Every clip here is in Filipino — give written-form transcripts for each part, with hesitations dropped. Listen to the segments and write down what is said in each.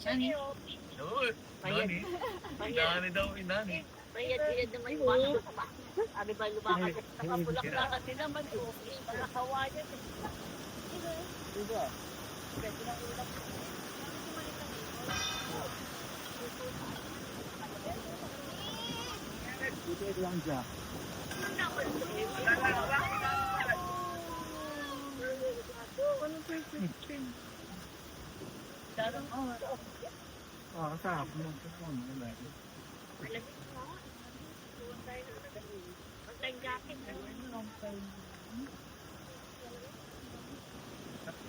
Nani? Oo, nani. Nani daw, nani. Bayad-bayad naman yung mga nakaba. Sabi ba lumakas at nakapulak-lakas din naman ko. Nakawayan. Diba? Dito lang siya. Kasama mo.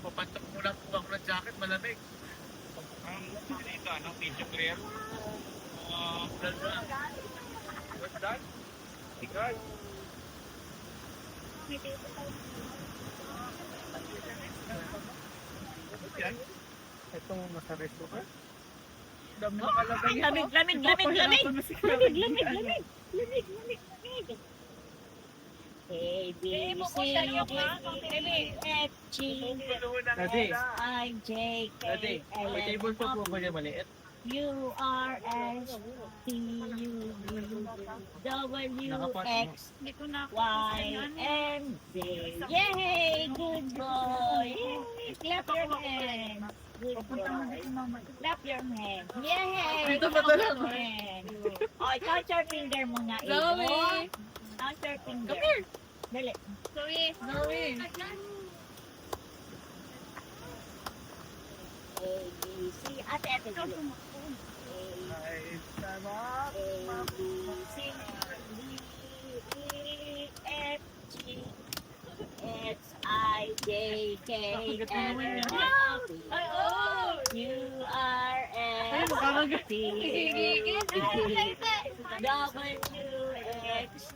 Papantok muna po ako ng jacket, malamig. Ang dito, anong video prayer? What's that? Ikaw? Yan? Itong nasa resto ka? Dami nakalagay. Lamig, lamig, lamig, lamig. Lamig, lamig, lamig. Lamig, lamig, lamig. A, B, C, D, E, F, G, Daddy, I, J, K, Daddy, L, may M, table pa po ba niya maliit? U, R, S, T, U, W, X, Y, and Z. Yay! Good boy! Clap your hands. Good boy. Clap your hands. Yay! Dito ba Clap talaga? your hands. O, count your finger muna. Zoe! Ito. Count your finger. Come here! Dali. Zoe! A, B, C. Ate, dali. Ay, tama. A, B, C, D, E, F, G, H, I, J, K, L, M, U, R, S, T, U, W, X,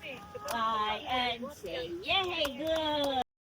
Y, and Z. Yay! Good!